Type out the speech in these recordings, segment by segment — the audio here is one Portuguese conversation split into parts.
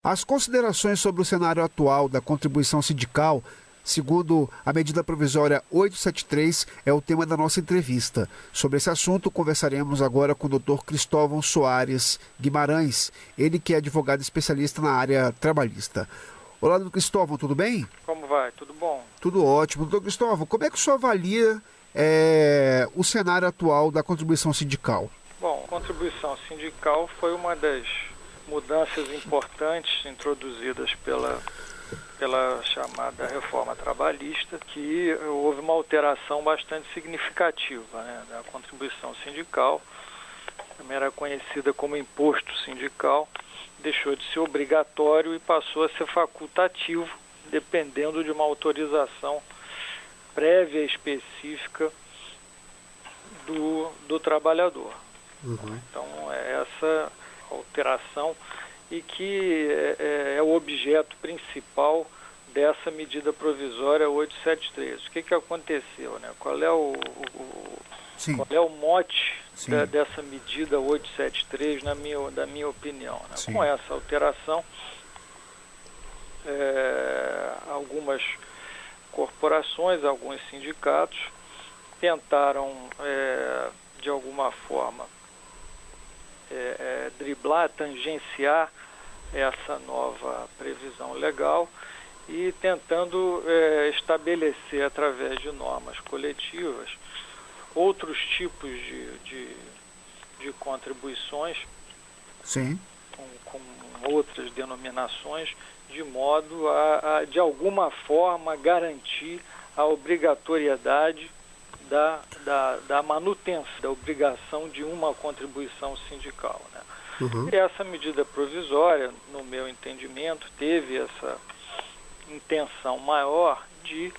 As considerações sobre o cenário atual da contribuição sindical, segundo a medida provisória 873, é o tema da nossa entrevista. Sobre esse assunto, conversaremos agora com o Dr. Cristóvão Soares Guimarães, ele que é advogado especialista na área trabalhista. Olá, doutor Cristóvão, tudo bem? Como vai? Tudo bom? Tudo ótimo. Doutor Cristóvão, como é que o senhor avalia o cenário atual da contribuição sindical? Bom, a contribuição sindical foi uma das mudanças importantes introduzidas pela chamada reforma trabalhista, que houve uma alteração bastante significativa, né, da contribuição sindical. Também era conhecida como imposto sindical, deixou de ser obrigatório e passou a ser facultativo, dependendo de uma autorização prévia específica do trabalhador. Uhum. Então, é essa alteração e que é o objeto principal dessa medida provisória 873. O que aconteceu, né? Qual é o mote dessa medida 873, na minha opinião, né? Com essa alteração, algumas corporações, alguns sindicatos tentaram, de alguma forma, driblar, tangenciar essa nova previsão legal e tentando estabelecer, através de normas coletivas, outros tipos de contribuições, com outras denominações, de modo a de alguma forma, garantir a obrigatoriedade da manutenção, da obrigação de uma contribuição sindical, né? Uhum. E essa medida provisória, no meu entendimento, teve essa intenção maior de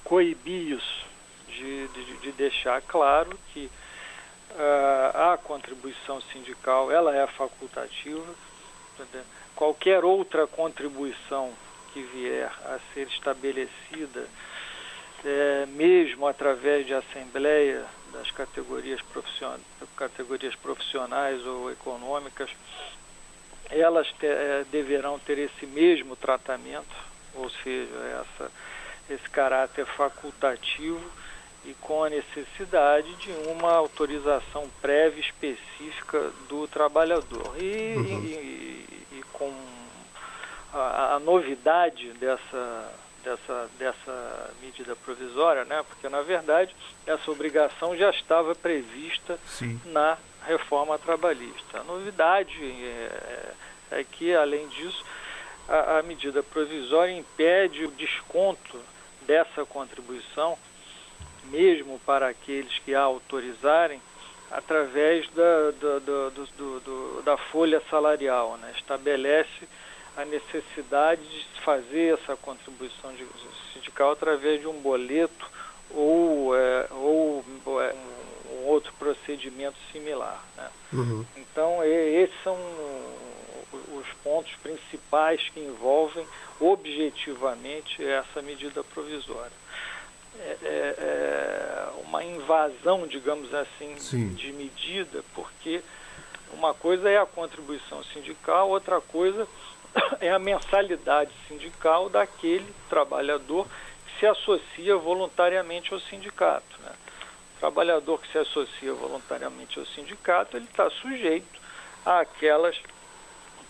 coibir isso, de deixar claro que a contribuição sindical ela é facultativa. Qualquer outra contribuição que vier a ser estabelecida, mesmo através de assembleia das categorias profissionais ou econômicas, elas deverão ter esse mesmo tratamento, ou seja, esse caráter facultativo e com a necessidade de uma autorização prévia específica do trabalhador. E com a novidade dessa medida provisória, né? Porque, na verdade, essa obrigação já estava prevista na reforma trabalhista. A novidade é que, além disso, a medida provisória impede o desconto dessa contribuição, mesmo para aqueles que a autorizarem, através da folha salarial, né? Estabelece a necessidade de fazer essa contribuição sindical através de um boleto ou um outro procedimento similar, né? Uhum. Então, esses são os pontos principais que envolvem objetivamente essa medida provisória. Uma invasão, digamos assim, de medida, porque uma coisa é a contribuição sindical, outra coisa é a mensalidade sindical daquele trabalhador que se associa voluntariamente ao sindicato, né? O trabalhador que se associa voluntariamente ao sindicato, ele está sujeito àquelas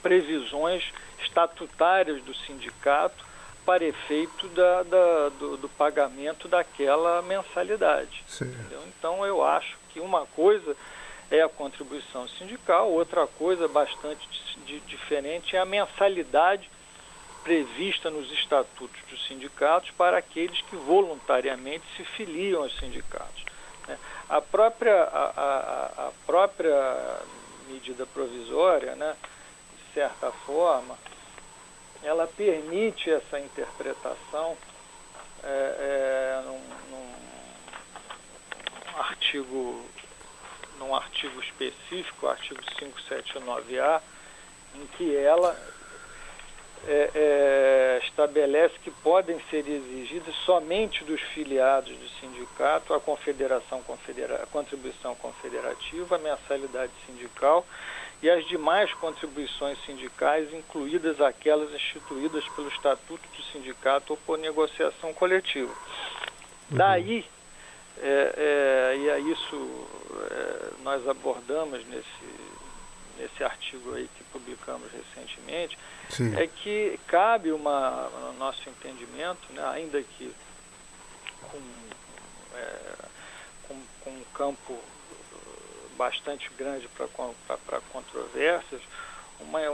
previsões estatutárias do sindicato para efeito do pagamento daquela mensalidade. Entendeu? Então, eu acho que uma coisa é a contribuição sindical, outra coisa bastante diferente é a mensalidade prevista nos estatutos dos sindicatos para aqueles que voluntariamente se filiam aos sindicatos, né? A própria medida provisória, né, de certa forma, ela permite essa interpretação num artigo específico, o artigo 579-A, em que ela estabelece que podem ser exigidas somente dos filiados do sindicato a contribuição confederativa, a mensalidade sindical e as demais contribuições sindicais, incluídas aquelas instituídas pelo Estatuto do Sindicato ou por negociação coletiva. Daí, e é isso nós abordamos nesse artigo aí que publicamos recentemente, sim, é que cabe no nosso entendimento, né, ainda que com um campo bastante grande para controvérsias,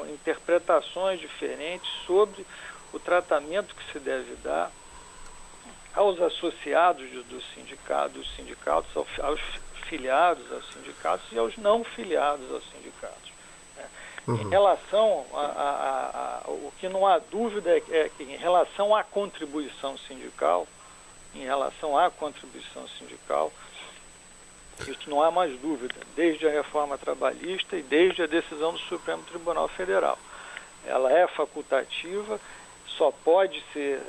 interpretações diferentes sobre o tratamento que se deve dar aos associados dos sindicatos, aos filiados aos sindicatos e aos não filiados aos sindicatos. Né? Em relação o que não há dúvida é que em relação à contribuição sindical, isso não há mais dúvida, desde a reforma trabalhista e desde a decisão do Supremo Tribunal Federal. Ela é facultativa, só pode ser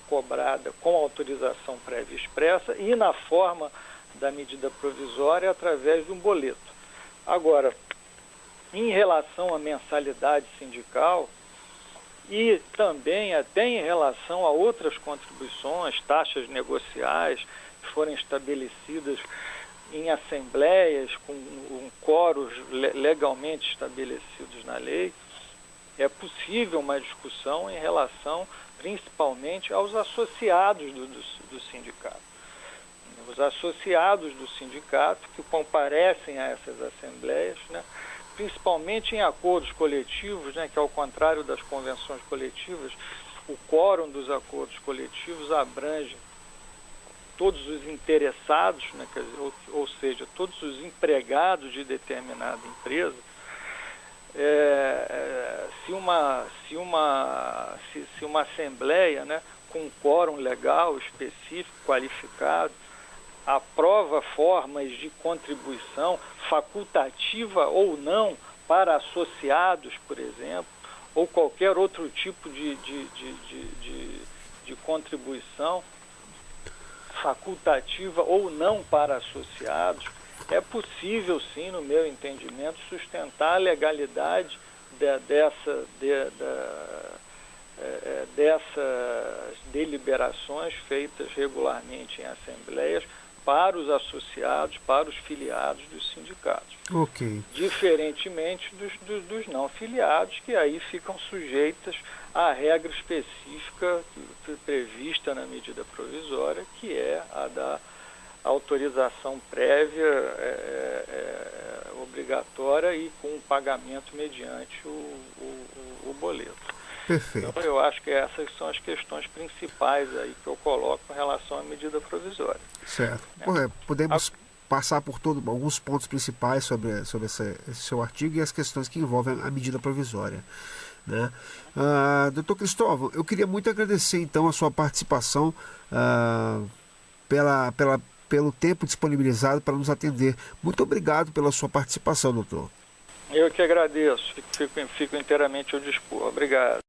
cobrada com autorização prévia expressa e na forma da medida provisória através de um boleto. Agora, em relação à mensalidade sindical e também até em relação a outras contribuições, taxas negociais que forem estabelecidas em assembleias com quóruns legalmente estabelecidos na lei, é possível uma discussão em relação principalmente aos associados do sindicato. Os associados do sindicato que comparecem a essas assembleias, né, principalmente em acordos coletivos, né, que ao contrário das convenções coletivas, o quórum dos acordos coletivos abrange todos os interessados, né, quer dizer, ou seja, todos os empregados de determinada empresa. Se uma assembleia, né, com um quórum legal específico, qualificado, aprova formas de contribuição facultativa ou não para associados, por exemplo, ou qualquer outro tipo de contribuição facultativa ou não para associados, é possível, sim, no meu entendimento, sustentar a legalidade dessas deliberações feitas regularmente em assembleias para os associados, para os filiados dos sindicatos. Ok. Diferentemente dos não filiados, que aí ficam sujeitas à regra específica prevista na medida provisória, que é a da autorização prévia obrigatória e com pagamento mediante o boleto. Perfeito. Então, eu acho que essas são as questões principais aí que eu coloco em relação à medida provisória. Certo. Podemos passar por alguns pontos principais sobre esse seu artigo e as questões que envolvem a medida provisória, né? Doutor Cristóvão, eu queria muito agradecer então a sua participação, pelo tempo disponibilizado para nos atender. Muito obrigado pela sua participação, doutor. Eu que agradeço, fico inteiramente ao dispor. Obrigado.